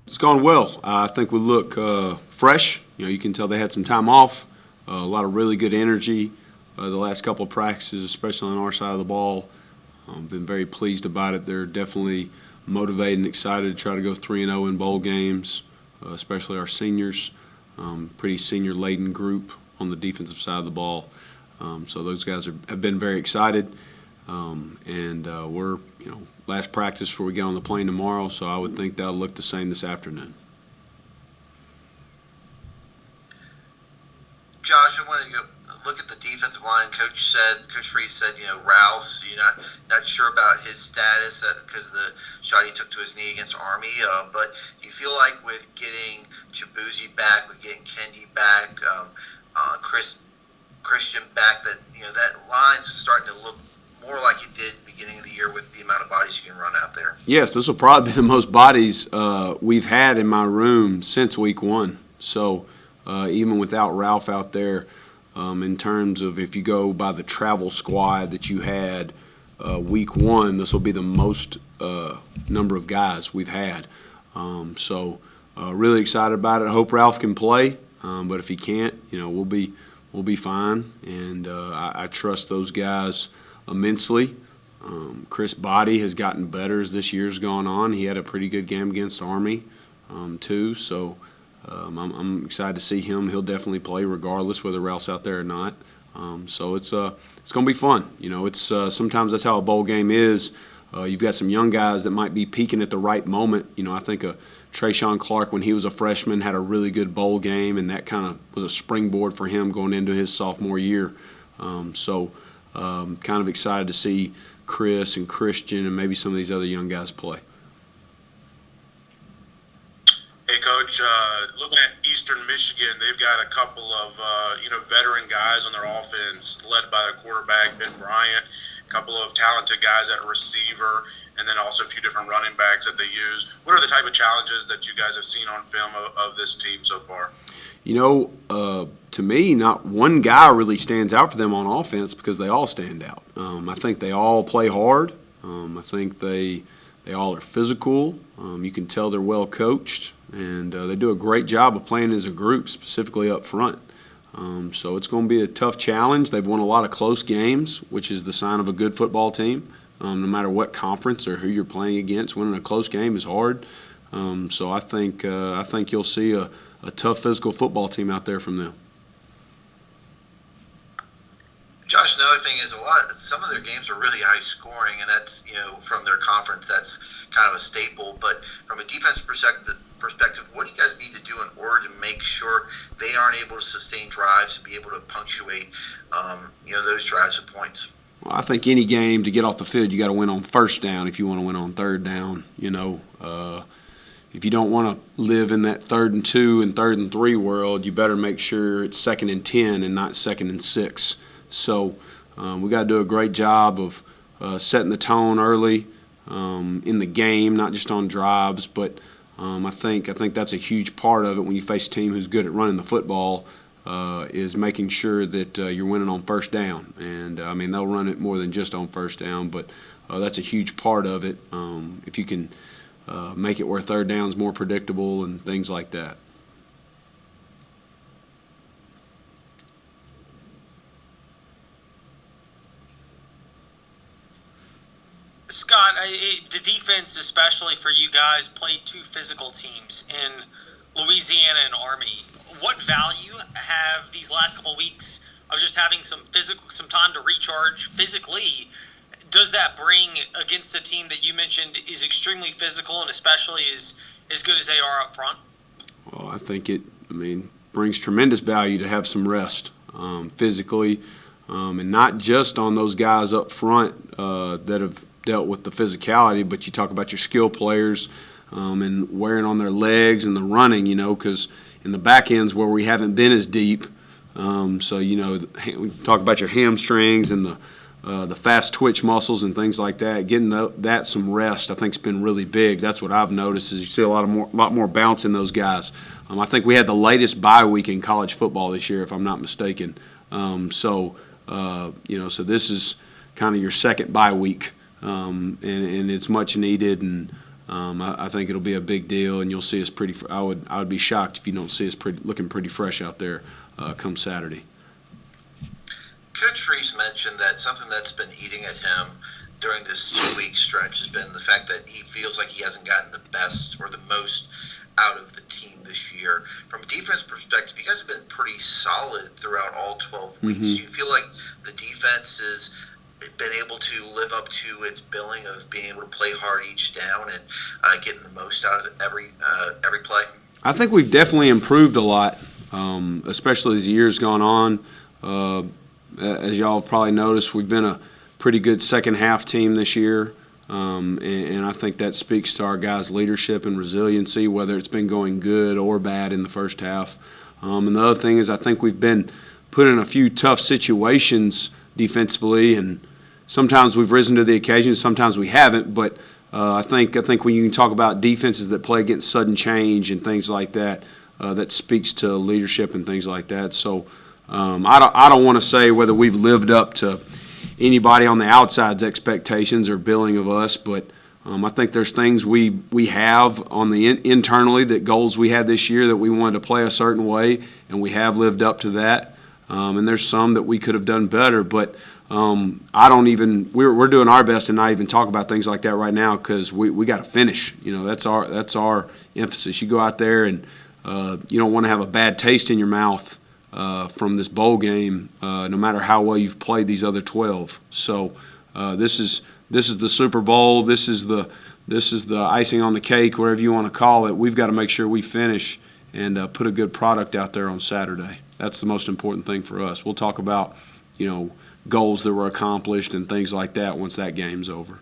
It's gone well. I think we look fresh. You can tell they had some time off. A lot of really good energy the last couple of practices, especially on our side of the ball. Been very pleased about it. They're definitely motivated and excited to try to go 3-0 in bowl games, especially our seniors. Pretty senior-laden group on the defensive side of the ball. So those guys have been very excited. We're last practice before we get on the plane tomorrow, so I would think that'll look the same this afternoon. Josh, I wanted to go look at the defensive line. Coach Freeze said, Ralph's, you're not sure about his status because of the shot he took to his knee against Army. But do you feel like with getting Chibuzi back, with getting Kendi back, Christian back, that line's starting to look more like it did beginning of the year with the amount of bodies you can run out there? Yes, this will probably be the most bodies we've had in my room since week one. So even without Ralph out there, in terms of if you go by the travel squad that you had week one, this will be the most number of guys we've had. Really excited about it. I hope Ralph can play, but if he can't, we'll be fine. And I trust those guys immensely. Chris Body has gotten better as this year's gone on. He had a pretty good game against Army, too. So I'm excited to see him. He'll definitely play regardless whether Ralph's out there or not. So it's going to be fun. It's sometimes that's how a bowl game is. You've got some young guys that might be peaking at the right moment. I think Trayshawn Clark, when he was a freshman, had a really good bowl game, and that kind of was a springboard for him going into his sophomore year. Kind of excited to see Chris and Christian and maybe some of these other young guys play. Hey, Coach, looking at Eastern Michigan, they've got a couple of, veteran guys on their offense led by the quarterback, Ben Bryant, a couple of talented guys at receiver, and then also a few different running backs that they use. What are the type of challenges that you guys have seen on film of this team so far? To me, not one guy really stands out for them on offense because they all stand out. I think they all play hard. I think they all are physical. You can tell they're well coached, and they do a great job of playing as a group, specifically up front. So it's going to be a tough challenge. They've won a lot of close games, which is the sign of a good football team. No matter what conference or who you're playing against, winning a close game is hard. So I think you'll see a tough physical football team out there from them. Josh, another thing is some of their games are really high scoring, and that's, from their conference, that's kind of a staple. But from a defensive perspective, what do you guys need to do in order to make sure they aren't able to sustain drives and be able to punctuate, those drives with points? Well, I think any game to get off the field, you got to win on first down if you want to win on third down. If you don't want to live in that 3rd and 2 and 3rd and 3 world, you better make sure it's 2nd and 10 and not 2nd and 6. So we got to do a great job of setting the tone early in the game, not just on drives. But I think that's a huge part of it when you face a team who's good at running the football, is making sure that you're winning on first down. And, they'll run it more than just on first down, but that's a huge part of it if you can make it where third down is more predictable and things like that. Scott, the defense, especially for you guys, played 2 physical teams in Louisiana and Army. What value have these last couple of weeks of just having some time to recharge physically? Does that bring against a team that you mentioned is extremely physical and especially is as good as they are up front? Well, I think it brings tremendous value to have some rest physically, and not just on those guys up front that have dealt with the physicality, but you talk about your skill players and wearing on their legs and the running, because in the back ends where we haven't been as deep, we talk about your hamstrings and the fast twitch muscles and things like that. Getting that some rest, I think, has been really big. That's what I've noticed is you see a lot more bounce in those guys. I think we had the latest bye week in college football this year, if I'm not mistaken. So this is kind of your second bye week, and it's much needed. And I think it'll be a big deal, and you'll see us pretty. I would be shocked if you don't see us looking pretty fresh out there come Saturday. Coach Reese mentioned that something that's been eating at him during this 2-week stretch has been the fact that he feels like he hasn't gotten the best or the most out of the team this year. From a defense perspective, you guys have been pretty solid throughout all 12 weeks. Mm-hmm. Do you feel like the defense has been able to live up to its billing of being able to play hard each down and getting the most out of every play? I think we've definitely improved a lot, especially as the year's gone on. As y'all have probably noticed, we've been a pretty good second half team this year, and I think that speaks to our guys' leadership and resiliency, whether it's been going good or bad in the first half. And the other thing is I think we've been put in a few tough situations defensively, and sometimes we've risen to the occasion, sometimes we haven't, but I think when you can talk about defenses that play against sudden change and things like that, that speaks to leadership and things like that. So I don't want to say whether we've lived up to anybody on the outside's expectations or billing of us, but I think there's things we have on the internally, that goals we had this year that we wanted to play a certain way, and we have lived up to that. And there's some that we could have done better, but we're doing our best to not even talk about things like that right now, because we got to finish. That's our emphasis. You go out there and you don't want to have a bad taste in your mouth from this bowl game, no matter how well you've played these other 12. So this is the Super Bowl. This is the icing on the cake, whatever you want to call it. We've got to make sure we finish and put a good product out there on Saturday. That's the most important thing for us. We'll talk about goals that were accomplished and things like that once that game's over.